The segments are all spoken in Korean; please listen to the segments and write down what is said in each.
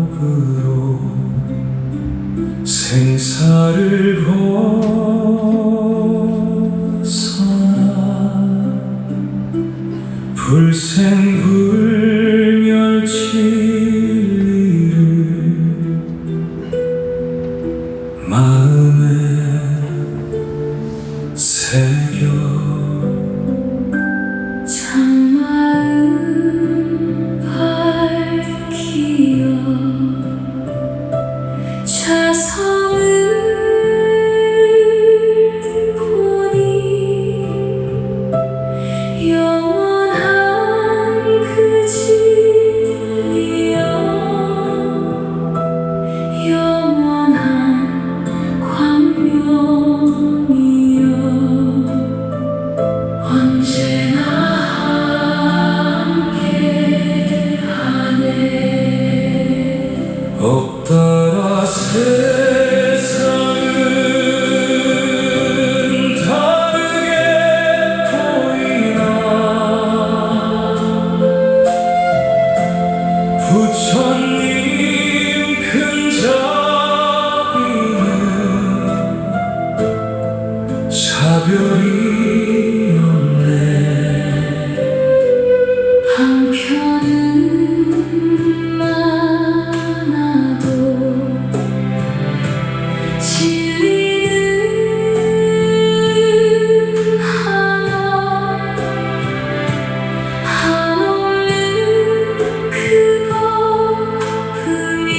반복으로 생사를 벗어나 불생불멸 진리를 마음에 새겨 참마음 밝히어 자성을 보니 영원한 그 진리여 영원한 광명이여 언제나 함께하네. 없더라 세상은 다르게 보이나 부처님 큰 자비는 차별이 없네. 한편은 많아도 진리는 하나 한없는 그 법음이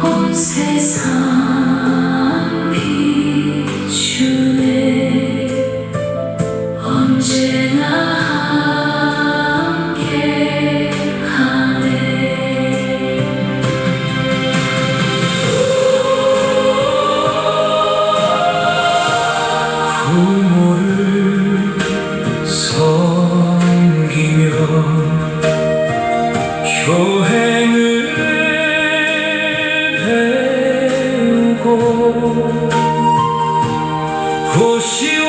온 세상 비추네. 언제나 함께하네. 부모를 섬기며 효행을 배우고 고시와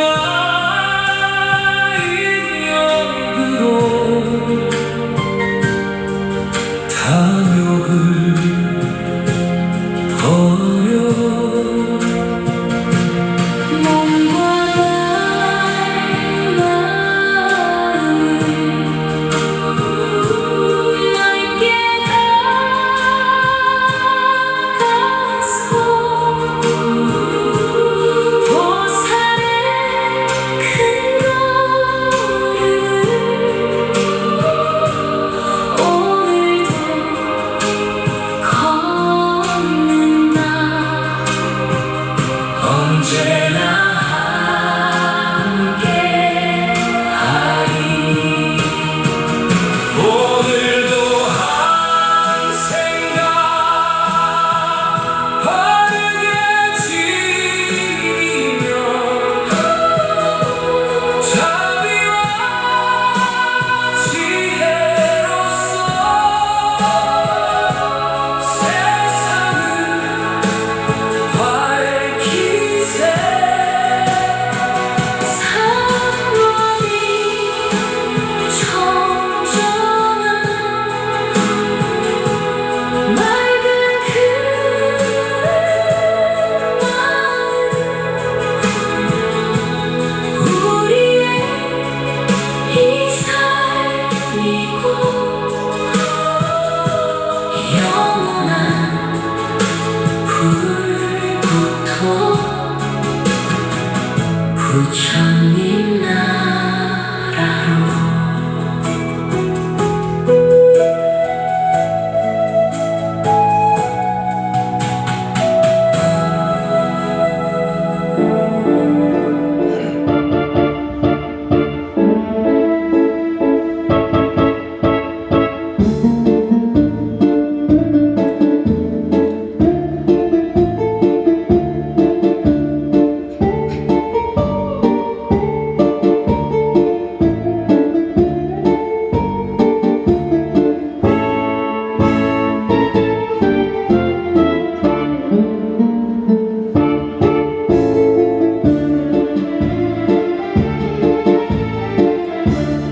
인력으로 탐욕을 버려 몸과 마음을 맑게 닦아서 보살의 큰 걸음을 오늘도 걷는다. 언제나 함께하리. 오늘도 한 생각 바르게 지니며 자비와 지혜로서 세상을 밝히세. 사랑이 청정한 맑은 그 마음 우리의 이 삶이고 영원한 불부터 부처님 나라로.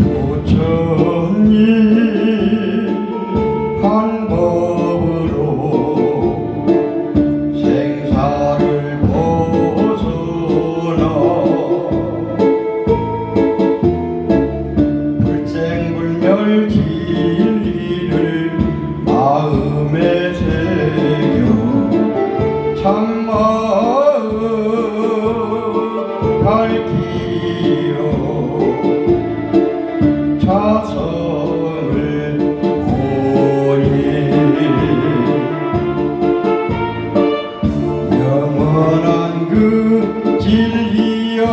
오천 별 진리를 마음에 새겨 참마음 밝히어 자성을 보니 영원한 그 진리여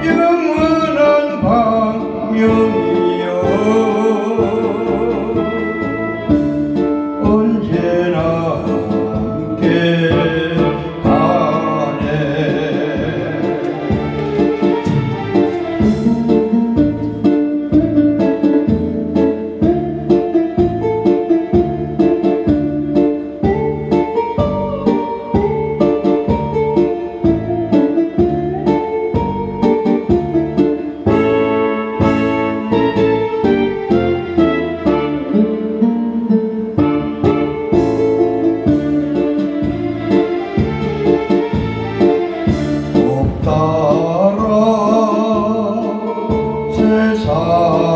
영원한 광명이여 언제나 함께 하네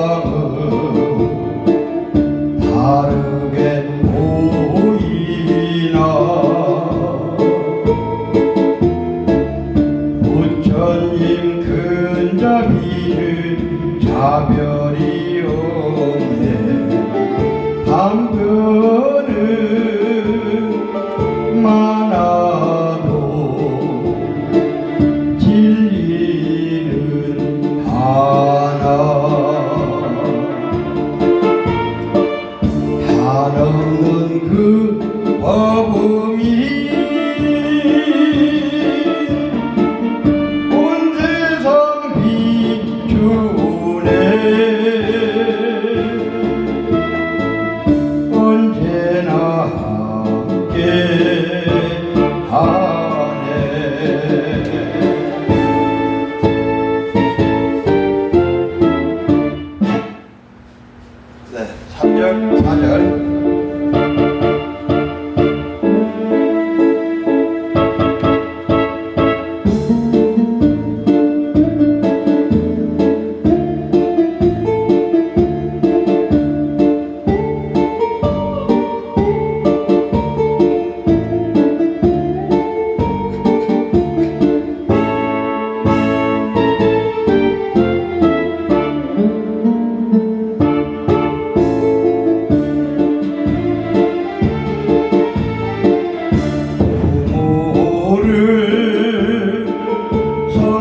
세상은 다르게 보이나 부처님 근자비는 차별이 없네 방편은 많아도 진리는 하나 한없는 그 법음이 온 세상 비추네 언제나 함께 하네 네, 3절, 4절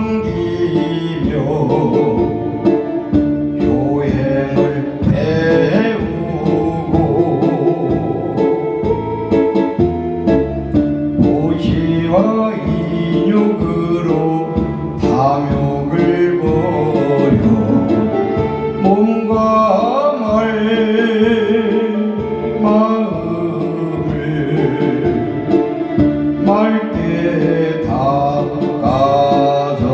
섬기며 교행을 배우고 보시와 인욕으로 탐욕을 버려 몸과 말 마음을 맑게 닦아서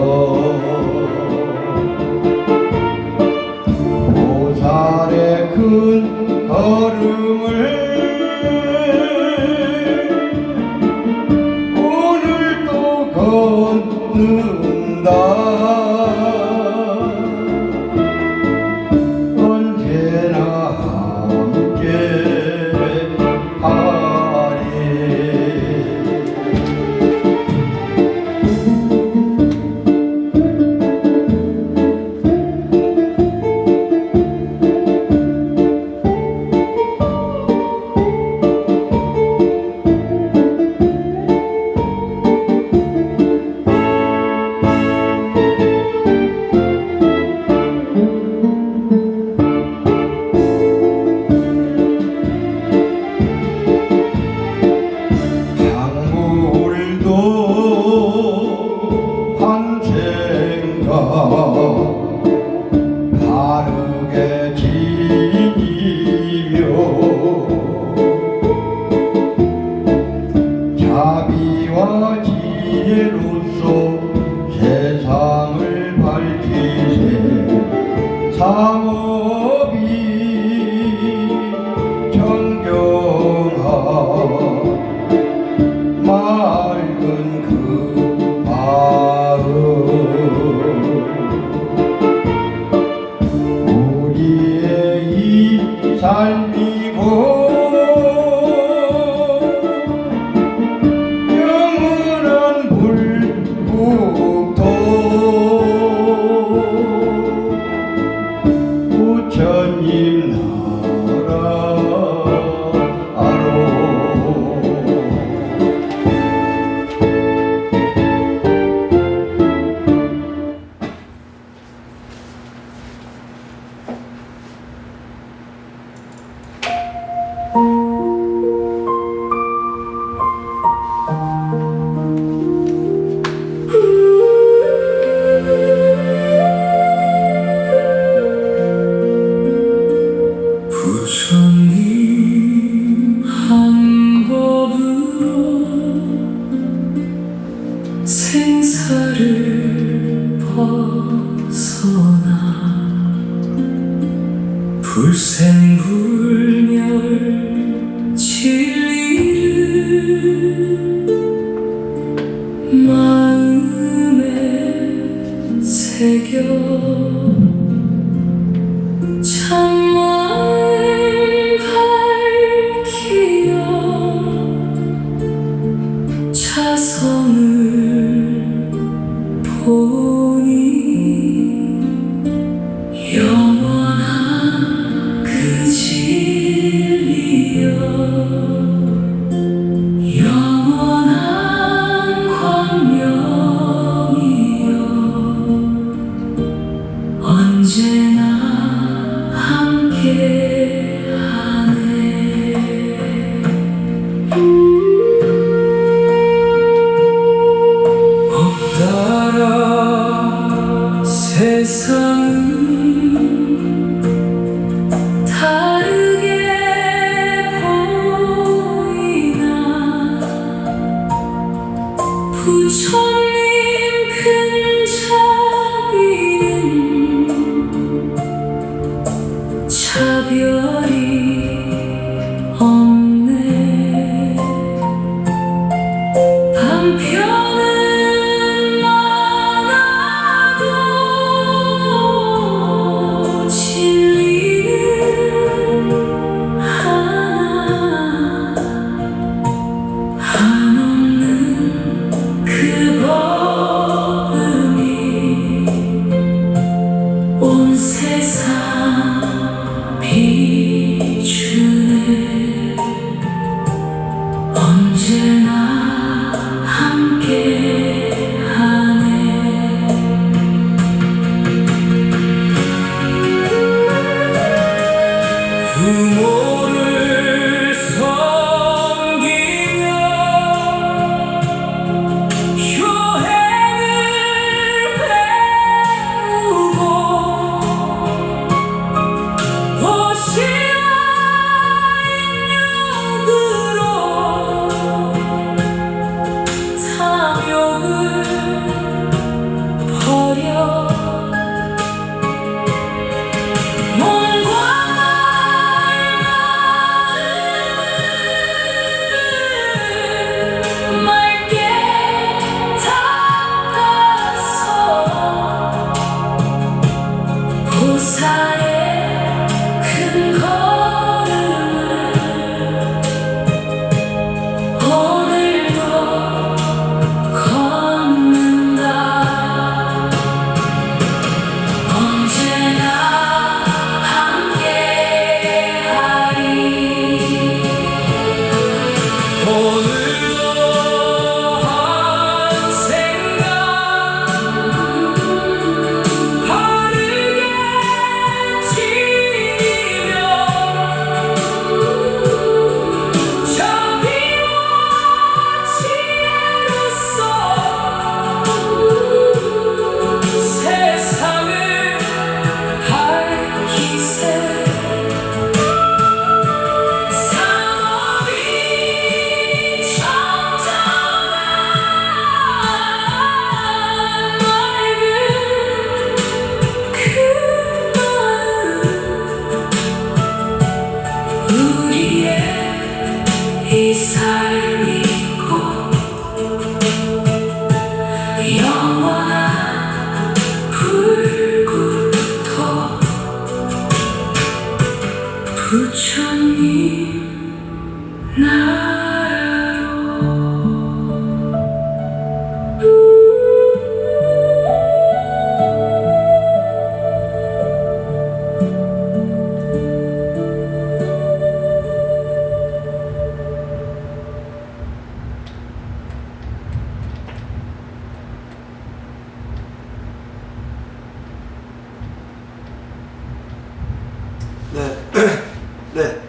보살의 큰 걸음을 오늘도 걷는다 언제나 함께 하리 바르게 지니며 자비와 지혜로서 세상을 밝히세 사모비 정경하 맑은 그 마음 벗어나 불생불멸 진리를 마음에 새겨 참마음 밝히어 자성을 보니 영원한 그 진리여 영원한 광명이여 언제나 함께하네. 따라 세상은 다르게 보이나 부처님 큰 자비는 차별이 없네. 반편은 많아도 진리는 하나 한없는 그 법음이 온 세상 비추네. 언제나 함께하네. 부모를 섬기며 교행을 배우고 도시와 인력으로 탐욕을 버려 몸과 마음을 맑게 닦아서 보살의 큰 걸음을 오늘도 걷는다. 언제나 함께하리. 오늘도 한 생각 바르게 지니며 자비와 지혜로서 세상을 밝히세. 산업이 청정한 맑은 그 마음 우리의 이 삶이 곧 영원한 불국토 부처님 나라로. 네. 네.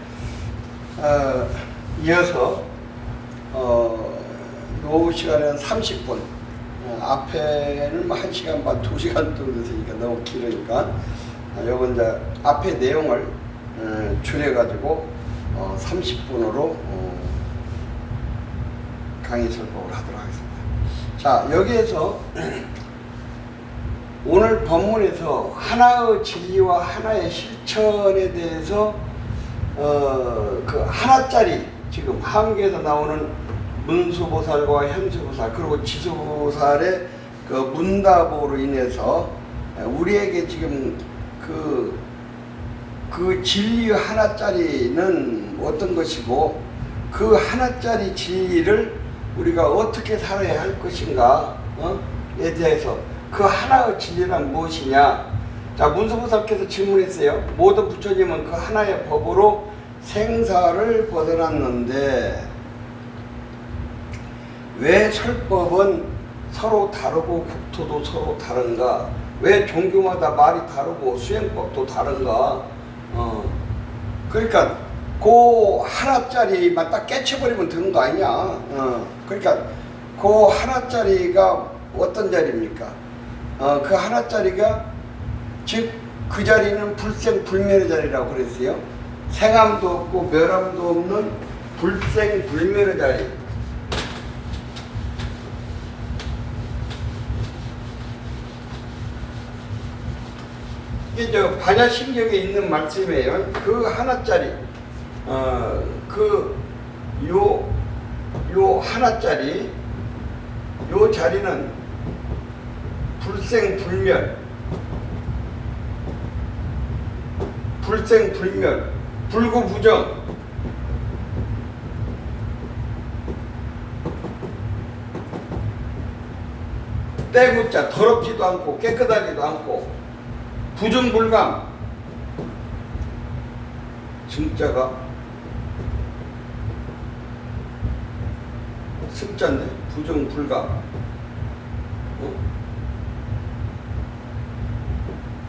이어서 요 시간에는 30분, 앞에는 뭐 1시간 반, 2시간 정도 되니까 너무 길으니까 요건 이제 앞에 내용을 줄여가지고 30분으로 강의 설법을 하도록 하겠습니다. 자, 여기에서 오늘 본문에서 하나의 진리와 하나의 실천에 대해서 그 하나짜리 지금 한계에서 나오는 문수보살과 현수보살 그리고 지수보살의 그 문답으로 인해서 우리에게 지금 그 진리 하나짜리는 어떤 것이고 그 하나짜리 진리를 우리가 어떻게 살아야 할 것인가에 대해서 그 하나의 진리란 무엇이냐. 자, 문수보살께서 질문했어요. 모든 부처님은 그 하나의 법으로 생사를 벗어났는데 왜 설법은 서로 다르고 국토도 서로 다른가? 왜 종교마다 말이 다르고 수행법도 다른가? 그러니까 그 하나짜리만 딱 깨쳐버리면 되는 거 아니냐? 그러니까 그 하나짜리가 어떤 자리입니까? 그 하나짜리가 즉 그 자리는 불생불멸의 자리라고 그랬어요. 생함도 없고 멸함도 없는 불생불멸의 자리. 이게 저 반야심경에 있는 말씀이에요. 그 하나짜리, 요 하나짜리, 요 자리는 불생불멸, 불생불멸, 불구부정. 때묻자 더럽지도 않고 깨끗하지도 않고 부정불감. 증자가 승자네. 부정불감.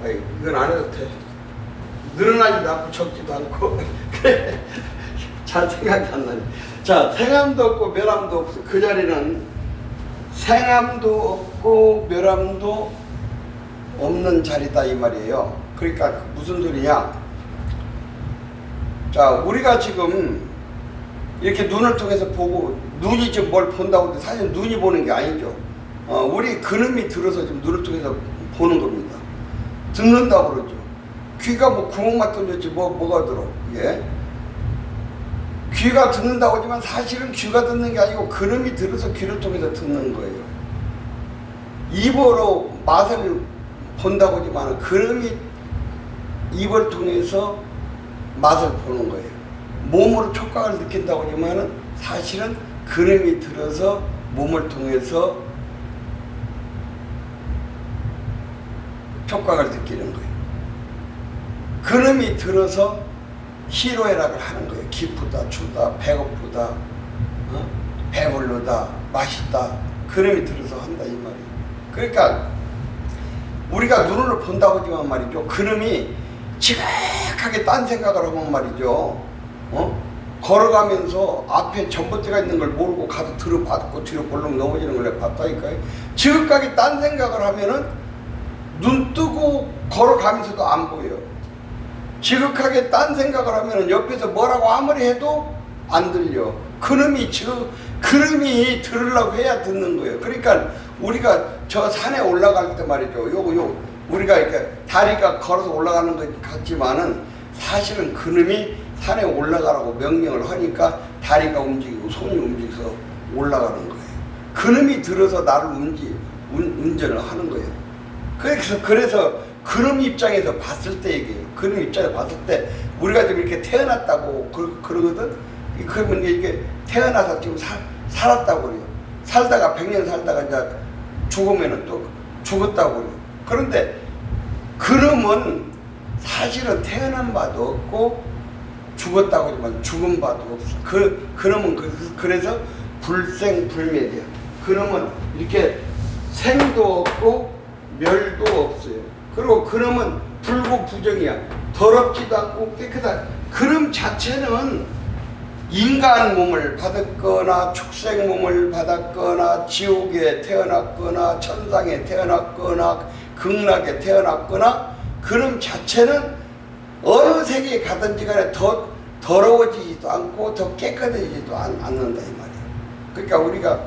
아이, 이건 안 해도 돼. 늘어나지도 않고 적지도 않고. 그래. 잘 생각이 안 나네. 자, 생함도 없고 멸함도 없어. 그 자리는 생함도 없고 멸함도 없는 자리다 이 말이에요. 그러니까 무슨 소리냐? 자, 우리가 지금 이렇게 눈을 통해서 보고 눈이 지금 뭘 본다고 해도 사실 눈이 보는 게 아니죠. 우리 근음이 들어서 지금 눈을 통해서 보는 겁니다. 듣는다고 그러죠. 귀가 뭐 구멍만 뚫렸지 뭐가 들어. 예? 귀가 듣는다고 하지만 사실은 귀가 듣는 게 아니고 근음이 들어서 귀를 통해서 듣는 거예요. 입으로 맛을 본다고 하지만 근음이 입을 통해서 맛을 보는 거예요. 몸으로 촉각을 느낀다고 하지만 사실은 근음이 들어서 몸을 통해서 촉각을 느끼는 거예요. 근음이 들어서 희로애락을 하는 거예요. 기쁘다, 추다, 배고프다, 배부르다, 맛있다. 근음이 들어서 한다 이 말이에요. 그러니까 우리가 눈으로 본다고 하지만 말이죠. 근음이 지각하게 딴 생각을 하면 말이죠. 걸어가면서 앞에 전봇대가 있는 걸 모르고 가서 들어봤고 뒤로 볼록 넘어지는 걸 내가 봤다니까요. 지극하게 딴 생각을 하면은 눈 뜨고 걸어가면서도 안 보여요. 지극하게 딴 생각을 하면은 옆에서 뭐라고 아무리 해도 안 들려. 그놈이 들으려고 해야 듣는 거예요. 그러니까 우리가 저 산에 올라갈 때 말이죠. 우리가 이렇게 다리가 걸어서 올라가는 것 같지만은 사실은 그놈이 산에 올라가라고 명령을 하니까 다리가 움직이고 손이 움직여서 올라가는 거예요. 그놈이 들어서 나를 운전을 하는 거예요. 그래서 그놈 입장에서 봤을 때 얘기해요. 그놈 입장에서 봤을 때 우리가 지금 이렇게 태어났다고 그러거든. 그러면 이게 태어나서 지금 살았다고 그래요. 살다가 100년 살다가 이제 죽으면은 또 죽었다고 그래요. 그런데 그놈은 사실은 태어난 바도 없고 죽었다고 하지만 죽은 바도 없어. 그놈은 그래서 불생불멸이야. 그놈은 이렇게 생도 없고 멸도 없어요. 그리고 그놈은 불구부정이야. 더럽지도 않고 깨끗한. 그놈 자체는 인간 몸을 받았거나 축생 몸을 받았거나 지옥에 태어났거나 천상에 태어났거나 극락에 태어났거나 그놈 자체는 어느 세계에 가든지 간에 더 더러워지지도 않고 더 깨끗해지지도 않는다 이 말이에요. 그러니까 우리가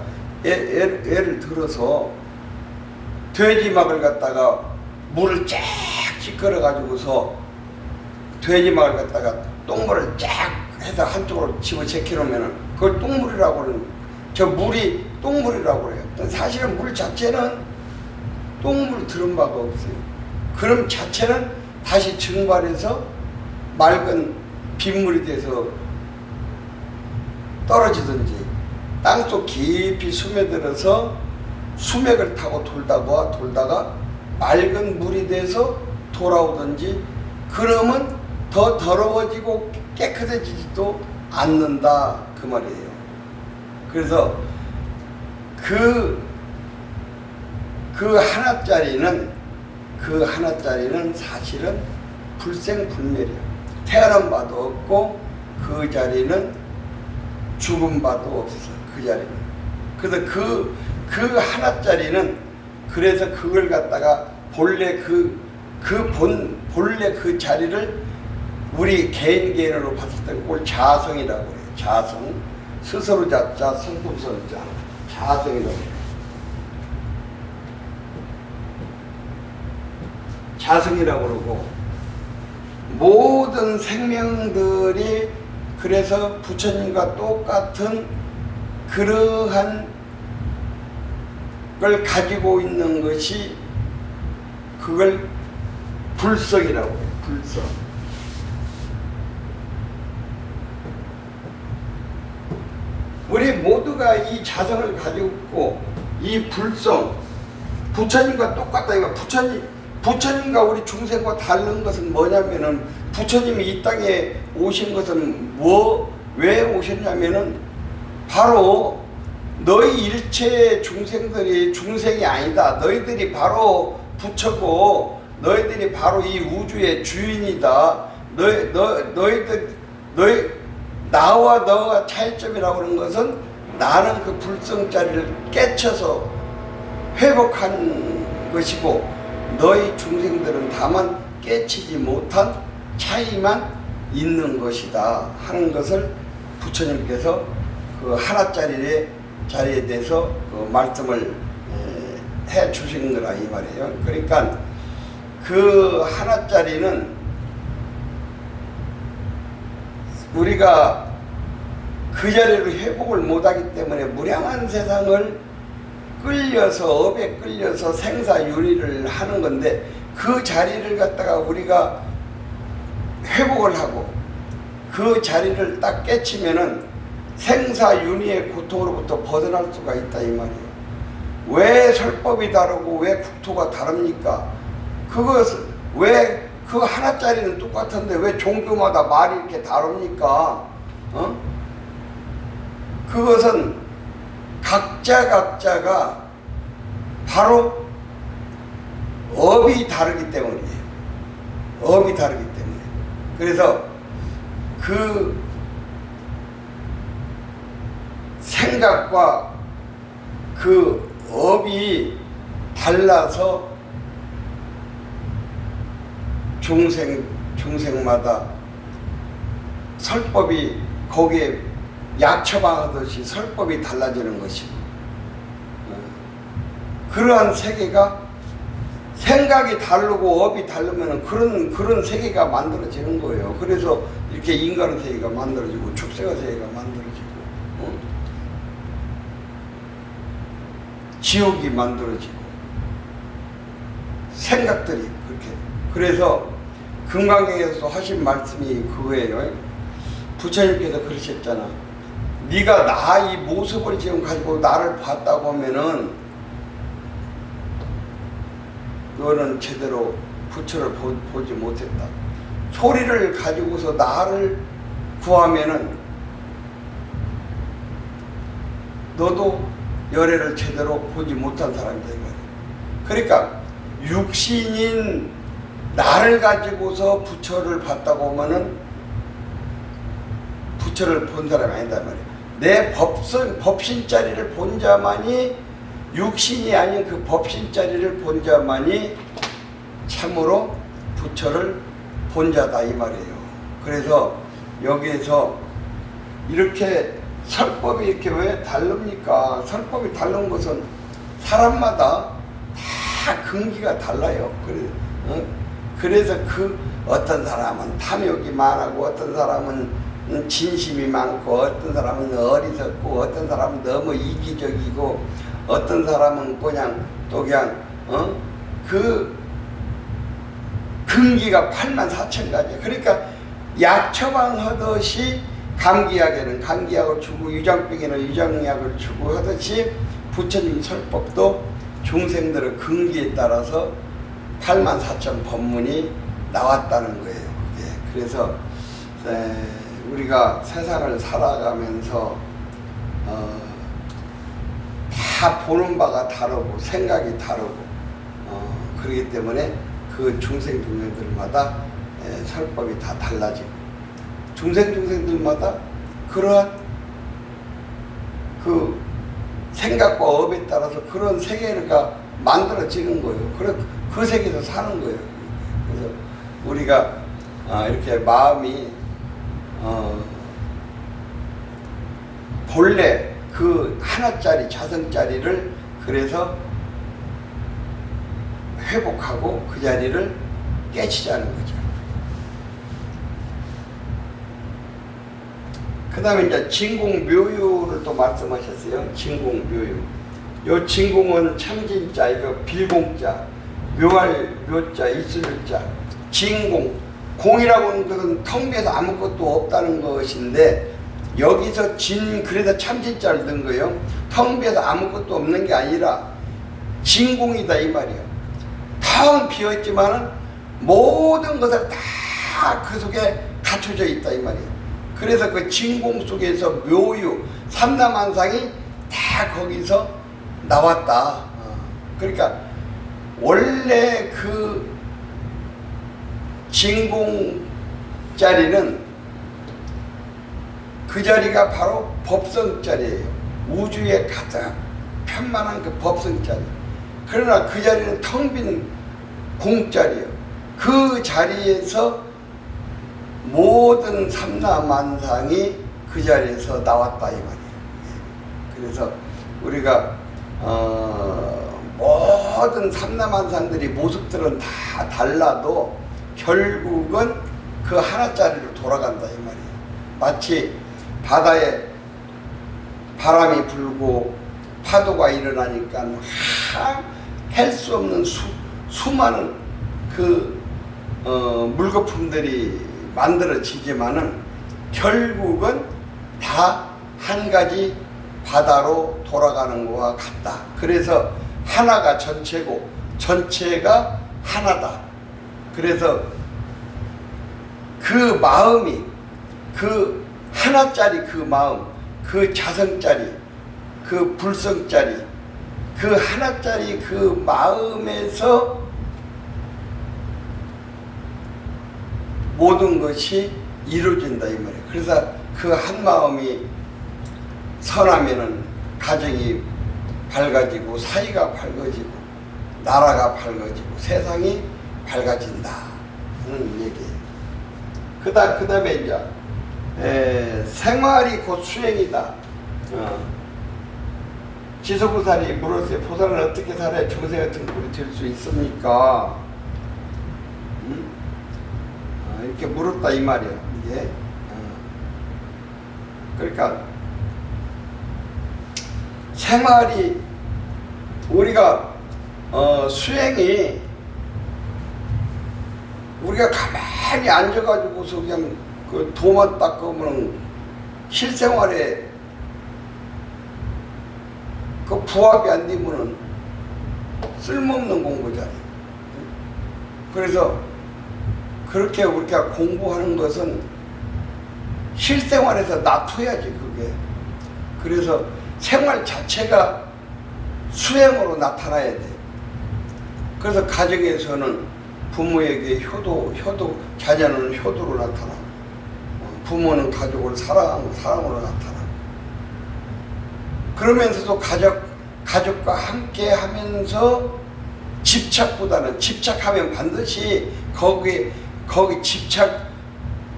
예를 들어서 돼지막을 갖다가 물을 쫙 찌끌어 가지고서 돼지막을 갖다가 똥물을 쫙 해서 한쪽으로 집어제껴놓으면 그걸 똥물이라고 그러는 거예요. 저 물이 똥물이라고 그래요. 사실은 물 자체는 똥물 들은 바가 없어요. 그럼 자체는 다시 증발해서 맑은 빗물이 돼서 떨어지든지 땅속 깊이 스며들어서 수맥을 타고 돌다가 맑은 물이 돼서 돌아오든지, 그러면 더 더러워지고 깨끗해지지도 않는다 그 말이에요. 그래서 그 하나짜리는 사실은 불생불멸이야. 태어난 바도 없고 그 자리는 죽은 바도 없어. 그 자리는. 그래서 그 하나짜리는, 그래서 그걸 갖다가 본래 본래 그 자리를 우리 개인으로 봤을 때 그걸 자성이라고 그래요. 자성. 스스로 자자, 성품선자. 자성이라고 그래요. 자성이라고 그러고, 모든 생명들이 그래서 부처님과 똑같은 그러한 걸 가지고 있는 것이, 그걸 불성이라고 해요. 불성. 우리 모두가 이 자성을 가지고 있고, 이 불성, 부처님과 똑같다 이거. 부처님과 우리 중생과 다른 것은 뭐냐면은, 부처님이 이 땅에 오신 것은 왜 오셨냐면은, 바로 너희 일체 중생들이 중생이 아니다. 너희들이 바로 부처고 너희들이 바로 이 우주의 주인이다. 나와 너가 차이점이라고 하는 것은, 나는 그 불성자리를 깨쳐서 회복한 것이고, 너희 중생들은 다만 깨치지 못한 차이만 있는 것이다 하는 것을 부처님께서 그 하나짜리의 자리에 대해서 그 말씀을 해 주신 거라 이 말이에요. 그러니까 그 하나짜리는 우리가 그 자리로 회복을 못하기 때문에 무량한 세상을 업에 끌려서 생사윤리를 하는 건데, 그 자리를 갖다가 우리가 회복을 하고 그 자리를 딱 깨치면은 생사윤리의 고통으로부터 벗어날 수가 있다 이 말이에요. 왜 설법이 다르고 왜 국토가 다릅니까? 그것은 왜 그 하나짜리는 똑같은데 왜 종교마다 말이 이렇게 다릅니까? 그것은 각자가 바로 업이 다르기 때문이에요. 업이 다르기 때문에. 그래서 그 생각과 그 업이 달라서 중생마다 설법이 거기에 약 처방하듯이 설법이 달라지는 것이고, 그러한 세계가 생각이 다르고 업이 다르면 그런 세계가 만들어지는 거예요. 그래서 이렇게 인간의 세계가 만들어지고 축생의 세계가 만들어지고 지옥이 만들어지고 생각들이 그렇게. 그래서 금강경에서 하신 말씀이 그거예요. 부처님께서 그러셨잖아. 네가 나 이 모습을 지금 가지고 나를 봤다고 하면은 너는 제대로 부처를 보지 못했다. 소리를 가지고서 나를 구하면은 너도 열애를 제대로 보지 못한 사람이다 이 말이야. 그러니까 육신인 나를 가지고서 부처를 봤다고 하면은 부처를 본 사람이 아니다 말이야. 내 법신자리를 본 자만이, 육신이 아닌 그 법신자리를 본 자만이 참으로 부처를 본 자다 이 말이에요. 그래서 여기에서 이렇게 설법이 이렇게 왜 다릅니까? 설법이 다른 것은 사람마다 다 다 근기가 달라요. 그래서 그 어떤 사람은 탐욕이 많고 어떤 사람은 진심이 많고 어떤 사람은 어리석고 어떤 사람은 너무 이기적이고 어떤 사람은 그냥 또 그냥 그 근기가 84,000가지. 그러니까 약 처방하듯이 감기약에는 감기약을 주고 유장병에는 유장약을 주고 하듯이 부처님 설법도 중생들의 근기에 따라서 84,000 법문이 나왔다는 거예요. 예, 그래서 우리가 세상을 살아가면서 다 보는 바가 다르고 생각이 다르고 그렇기 때문에 그 중생들마다 설법이 다 달라지고 중생들마다 그러한 그 생각과 업에 따라서 그런 세계가 만들어지는 거예요. 그 세계에서 사는 거예요. 그래서 우리가 이렇게 마음이 본래 그 하나짜리 자성짜리를 그래서 회복하고 그 자리를 깨치자는 거죠. 그 다음에 이제 진공묘유를 또 말씀하셨어요. 진공묘유. 요 진공은 참진자, 이거 빌공자, 묘할 묘자, 있을 자. 진공. 공이라고 하는 것은 텅 비어서 아무것도 없다는 것인데 여기서 그래서 참진자를 든 거예요. 텅 비어서 아무것도 없는 게 아니라 진공이다 이 말이에요. 텅 비어있지만은 모든 것을 다 그 속에 갖춰져 있다 이 말이에요. 그래서 그 진공 속에서 묘유, 삼라만상이 다 거기서 나왔다. 그러니까 원래 그 진공 자리는 그 자리가 바로 법성 자리예요. 우주에 가장 편만한 그 법성 자리. 그러나 그 자리는 텅 빈 공자리예요. 그 자리에서 모든 삼라만상이 그 자리에서 나왔다 이 말이에요. 그래서 우리가 모든 삼라만상들이 모습들은 다 달라도 결국은 그 하나짜리로 돌아간다 이 말이에요. 마치 바다에 바람이 불고 파도가 일어나니까 할 수 없는 수많은 그 물거품들이 만들어지지만은 결국은 다 한 가지 바다로 돌아가는 것과 같다. 그래서 하나가 전체고 전체가 하나다. 그래서 그 마음이 그 하나짜리 그 마음, 그 자성짜리, 그 불성짜리, 그 하나짜리 그 마음에서 모든 것이 이루어진다 이 말이에요. 그래서 그 한 마음이 선하면은 가정이 밝아지고 사회가 밝아지고 나라가 밝아지고 세상이 밝아진다 하는 얘기예요. 그 다음에 이제 생활이 곧 수행이다. 지소부살이 물었어요. 보살은 어떻게 살아야 중생 같은 꼴이 될 수 있습니까? 이렇게 물었다 이 말이에요. 이게 그러니까 생활이 우리가 수행이 우리가 가만히 앉아가지고서 그냥 그 도만 닦으면 실생활에 그 부합이 안 되면은 쓸모없는 공부잖아요. 그래서 그렇게 우리가 공부하는 것은 실생활에서 놔둬야지 그게. 그래서 생활 자체가 수행으로 나타나야 돼. 그래서 가정에서는 부모에게 효도, 자녀는 효도로 나타나고, 부모는 가족을 사랑으로 나타나고, 그러면서도 가족과 함께 하면서 집착보다는 집착하면 반드시 거기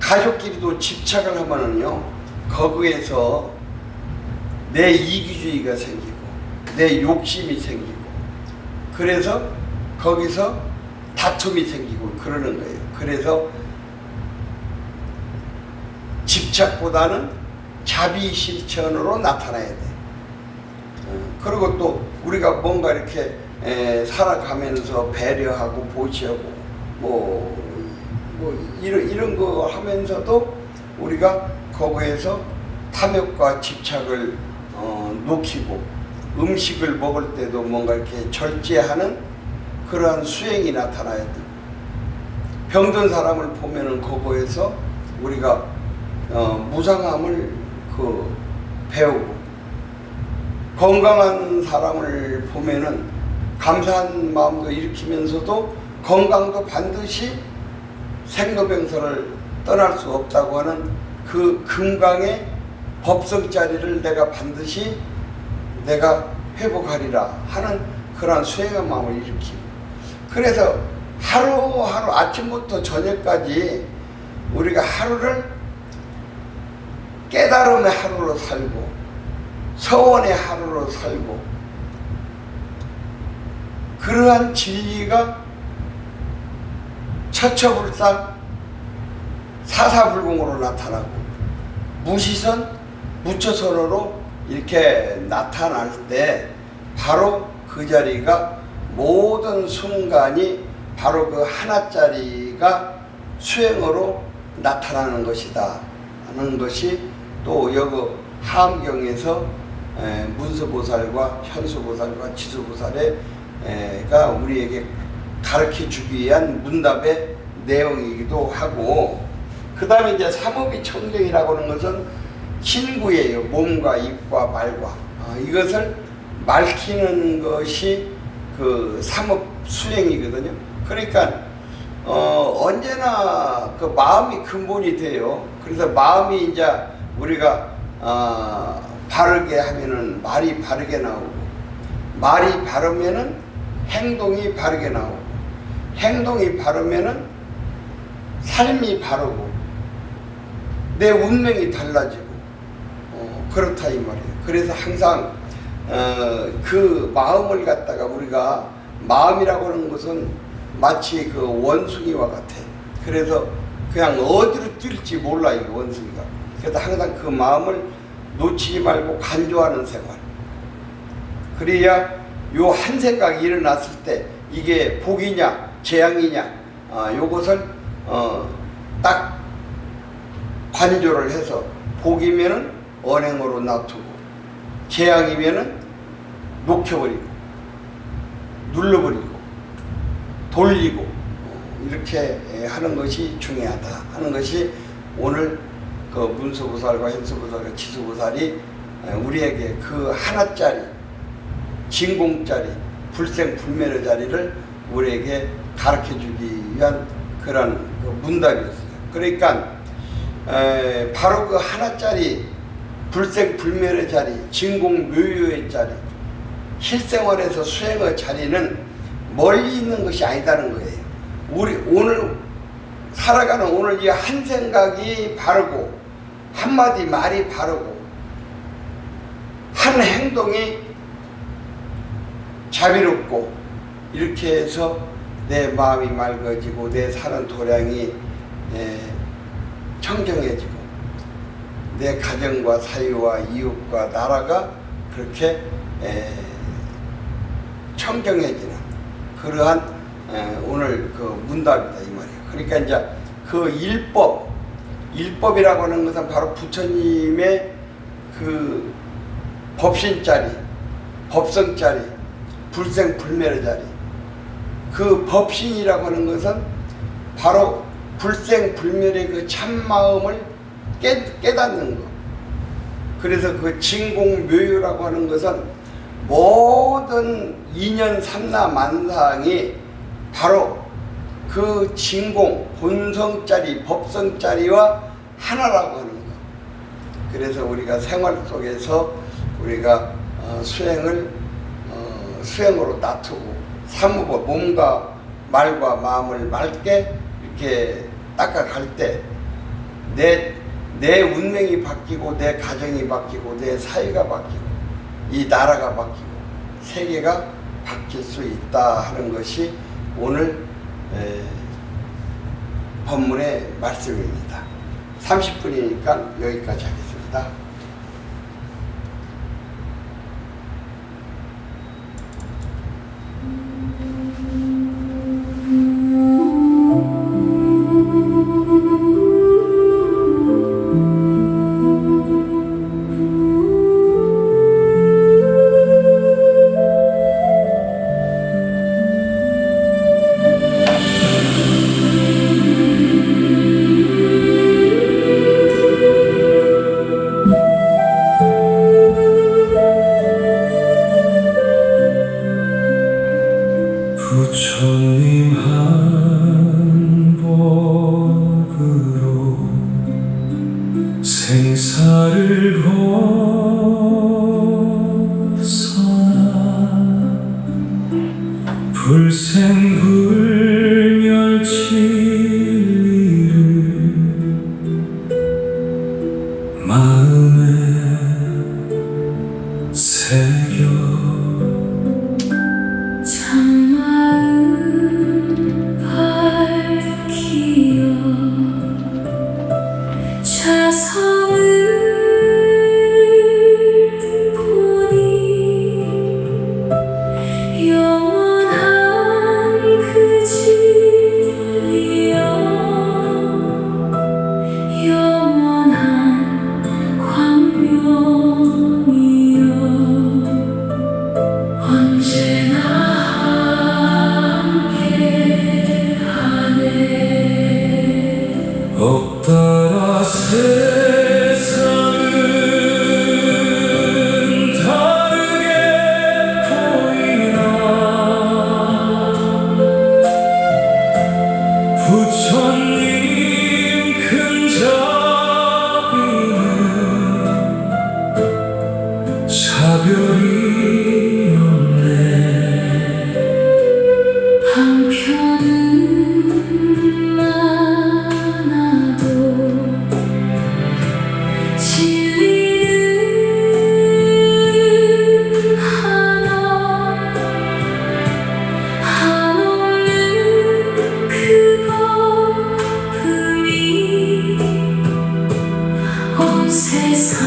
가족끼리도 집착을 하면은요, 거기에서 내 이기주의가 생기고, 내 욕심이 생기고, 그래서 거기서 다툼이 생기고 그러는 거예요. 그래서 집착보다는 자비 실천으로 나타나야 돼. 그리고 또 우리가 뭔가 이렇게 살아가면서 배려하고 보시하고 뭐 이런 거 하면서도 우리가 거기에서 탐욕과 집착을 놓기고 음식을 먹을 때도 뭔가 이렇게 절제하는 그러한 수행이 나타나야 돼. 병든 사람을 보면은 거기에서 우리가 무상함을 배우고, 건강한 사람을 보면은 감사한 마음도 일으키면서도 건강도 반드시 생로병사를 떠날 수 없다고 하는 그 금강의 법성자리를 내가 반드시 내가 회복하리라 하는 그러한 수행한 마음을 일으키고, 그래서 하루하루 아침부터 저녁까지 우리가 하루를 깨달음의 하루로 살고 서원의 하루로 살고, 그러한 진리가 처처불상 사사불공으로 나타나고 무시선 무처선으로 이렇게 나타날 때 바로 그 자리가 모든 순간이 바로 그 하나짜리가 수행으로 나타나는 것이다 하는 것이 또 여기 하암경에서 문수보살과 현수보살과 지수보살가 우리에게 가르쳐 주기 위한 문답의 내용이기도 하고, 그 다음에 이제 삼업이 청정이라고 하는 것은 신구예요. 몸과 입과 말과 이것을 맑히는 것이 그 삼업 수행이거든요. 그러니까 언제나 그 마음이 근본이 돼요. 그래서 마음이 이제 우리가 바르게 하면은 말이 바르게 나오고, 말이 바르면은 행동이 바르게 나오고, 행동이 바르면은 삶이 바르고 내 운명이 달라지고 그렇다 이 말이에요. 그래서 항상 그 마음을 갖다가 우리가, 마음이라고 하는 것은 마치 그 원숭이와 같아. 그래서 그냥 어디로 뛸지 몰라 이 원숭이가. 그래서 항상 그 마음을 놓치지 말고 간조하는 생활. 그래야 요 한 생각이 일어났을 때 이게 복이냐 재앙이냐 요것을 딱 관조를 해서, 복이면은 언행으로 놔두고 재앙이면은 녹여버리고 눌러버리고 돌리고 이렇게 하는 것이 중요하다 하는 것이 오늘 그 문수보살과 현수보살과 지수보살이 우리에게 그 하나짜리 진공짜리 불생불멸의 자리를 우리에게 가르쳐주기 위한 그런 그 문답이었어요. 그러니까 바로 그 하나짜리 불생불멸의 자리, 진공묘유의 자리, 실생활에서 수행의 자리는 멀리 있는 것이 아니다는 거예요. 우리 오늘 살아가는 오늘 이 한 생각이 바르고 한마디 말이 바르고 한 행동이 자비롭고 이렇게 해서 내 마음이 맑아지고 내 사는 도량이 청정해지고 내 가정과 사회와 이웃과 나라가 그렇게 청정해지는 그러한 오늘 그 문답이다 이 말이에요. 그러니까 이제 그 일법이라고 하는 것은 바로 부처님의 그 법신자리, 법성자리, 불생불멸의 자리. 그 법신이라고 하는 것은 바로 불생불멸의 그 참마음을 깨닫는 것. 그래서 그 진공묘유라고 하는 것은 모든 인연 삼라만상이 바로 그 진공, 본성짜리, 법성짜리와 하나라고 하는 것. 그래서 우리가 생활 속에서 우리가 수행으로 놔두고 사무고 몸과 말과 마음을 맑게 이렇게 닦아갈 때 내 운명이 바뀌고 내 가정이 바뀌고 내 사회가 바뀌고 이 나라가 바뀌고 세계가 바뀔 수 있다 하는 것이 오늘 본문의 말씀입니다. 30분이니까 여기까지 하겠습니다. 부처님 한복으로 생사를 벗어나 불생불멸 진리를 마음에 새겨 참마음 밝히어 자성을 보니 영원한 그 진리여 영원한 광명이여 언제나 함께하네. 없따라 세상은 다르게 보이나 부처님 큰 자비는 차별이 없네. 한편은 많아도 진리는 하나 한없는 그 법음이 온 세상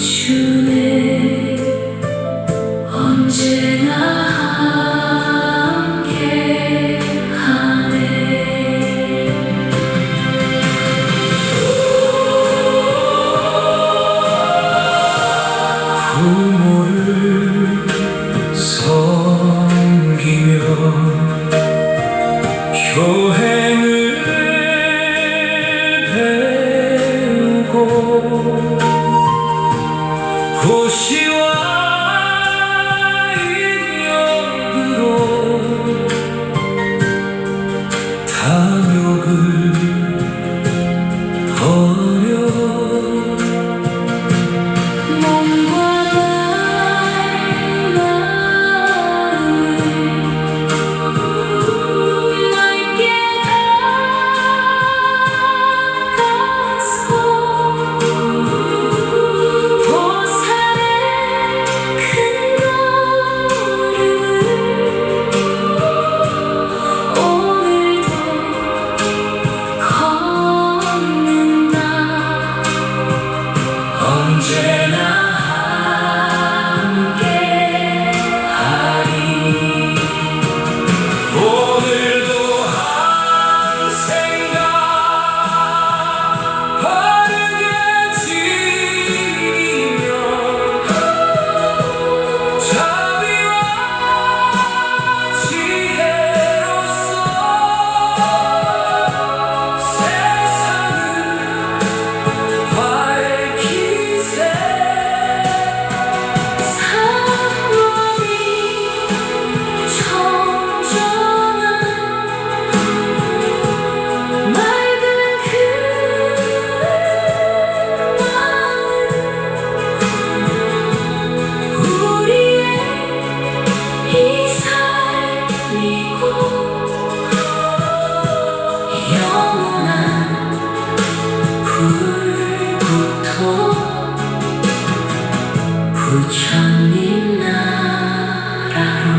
비추네. 언제나 함께하네. 부모를 섬기며 교행을 배우고 고시와 인력으로 탐욕을 버려 몸과 마음을 넓게 닫아서 보살의 큰 걸음을 오늘도 걷는다. 언제나 함께하리. 오늘도 한 생각 바르게 지니며 자비와 지혜로서 세상을 밝히세. 사랑이 청정한 맑은 그 마음 우리의 이 삶이고 영원한 불국토 부처님 나라로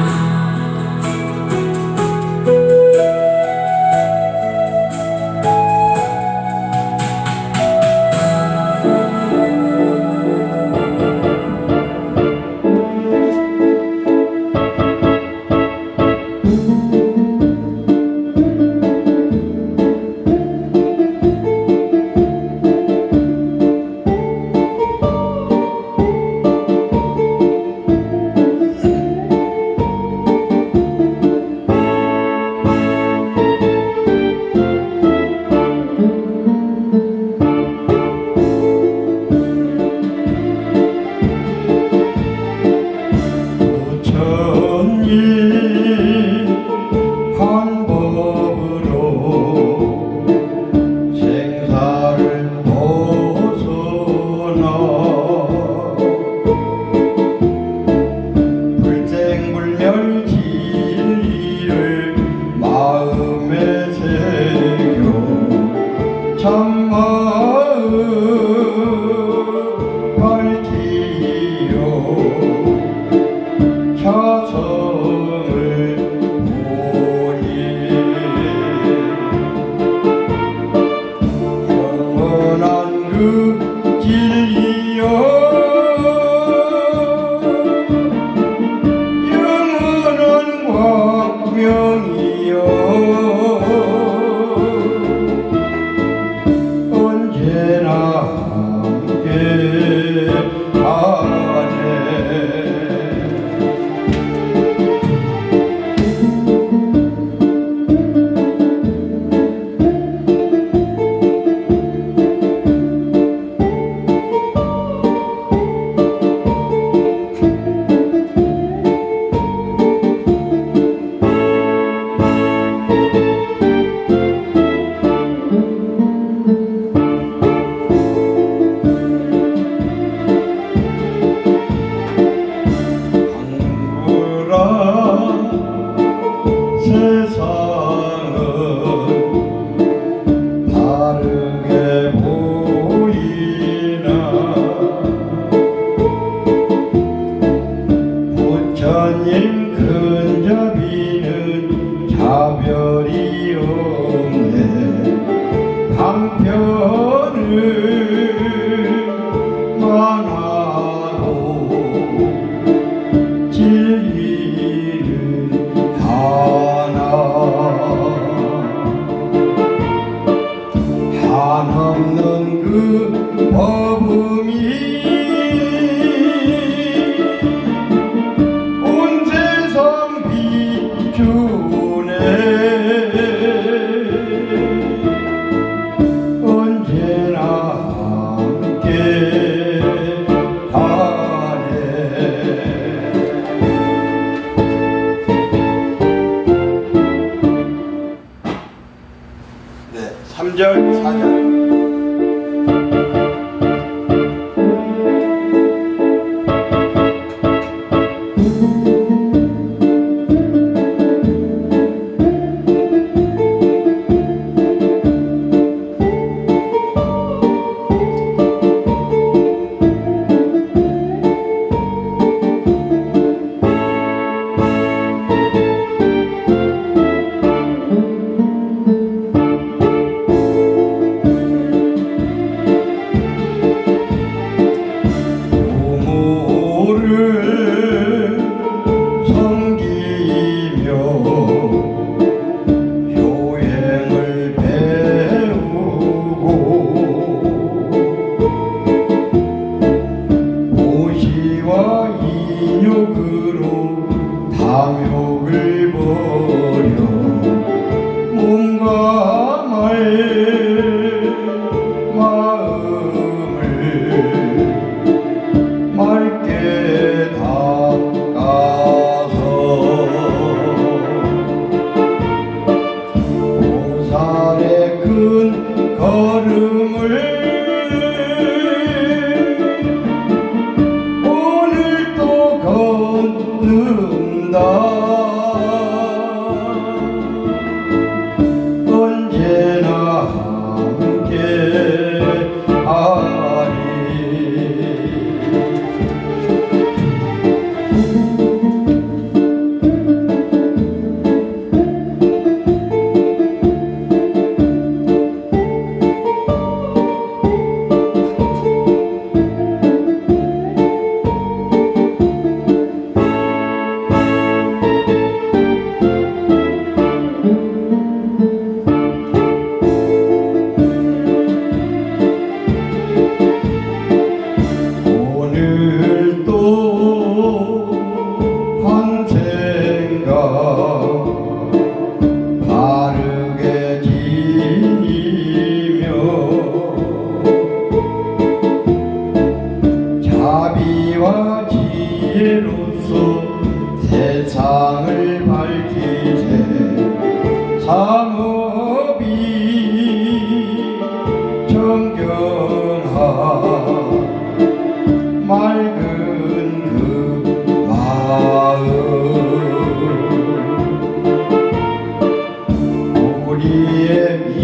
차별이 없네 한편은 많아도 진리는 하나 한없는 그 법음이 온 세상 비추네 언제나 함께 하네 네, 3절 4절 부모를 섬기며 효행을 배우고 무시와 인욕으로 탐욕을 버려 몸과 마음을 맑게 닦아서 보살의 큰 걸음을 오늘 또 걷는다 언제나 함께 하리 오늘 또 환생각 바르게 지니며 자비와 지혜로서 세상을 밝히세 사업이 정경하 맑은 그 마음 우리의 이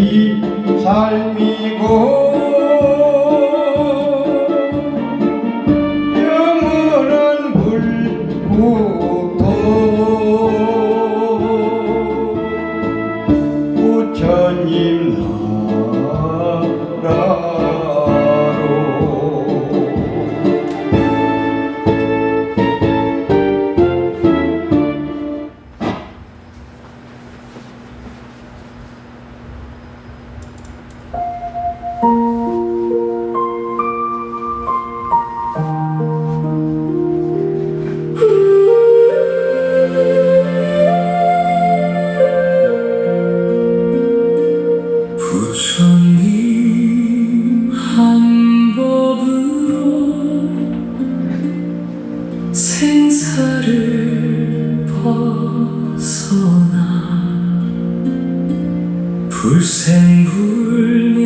삶이고 영원한 불국토 부처님 나라로 부처님 한 법으로 생사를 벗어나 불생불멸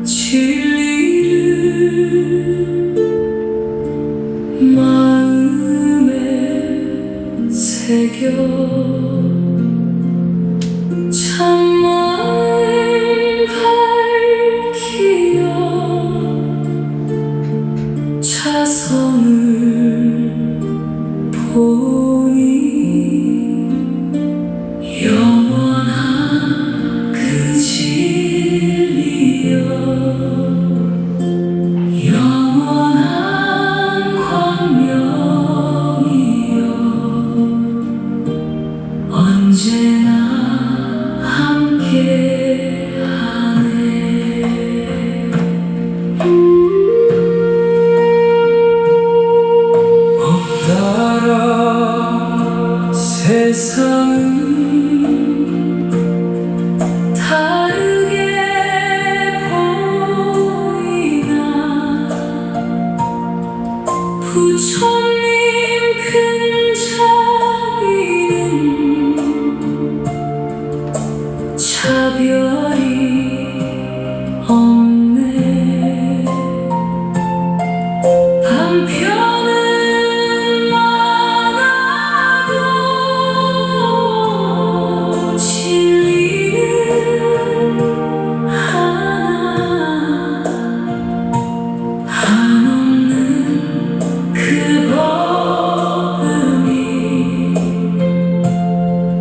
진리를 마음에 새겨 참마을 밝히어 자성을 보니 언제나 함께하네. 없더라 세상은 다르게 보이나. 부처님 큰 자비는 차별이 없네. 한편은 많아도 진리는 하나. 한없는 그 법음이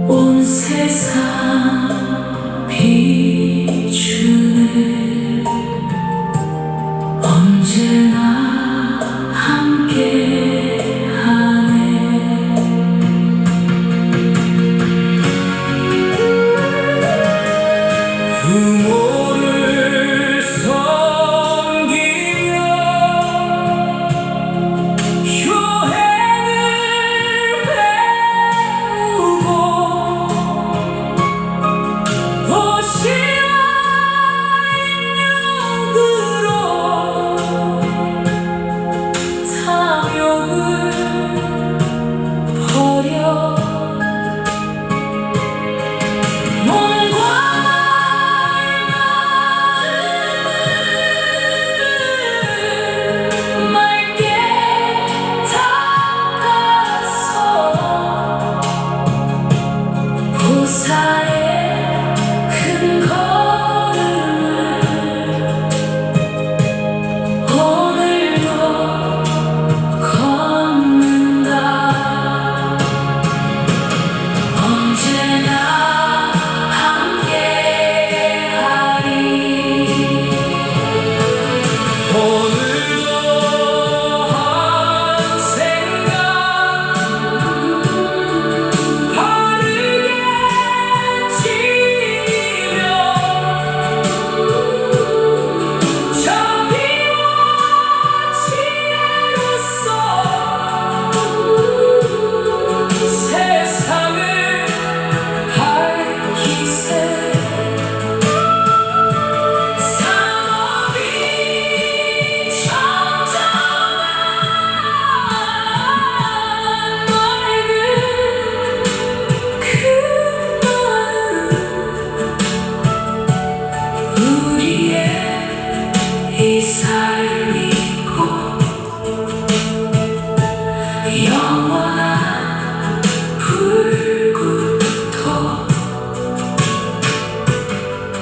온 세상 비추네. 언제나 함께하네. 부모를 섬기며 교행을 배우고 도시와 인력으로 탐욕을 버려 몸과 마음을 맑게 닦아서 보살의 큰 걸음을 오늘도 걷는다. 언제나 함께하리. 오늘도 한 생각 바르게 지며 자비와 지혜로써 세상을 밝히세. 산업이 천정한 맑은 그 마음. 우리의 이 삶이 곧 영원한 불구토.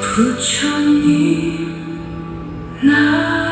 부처님 나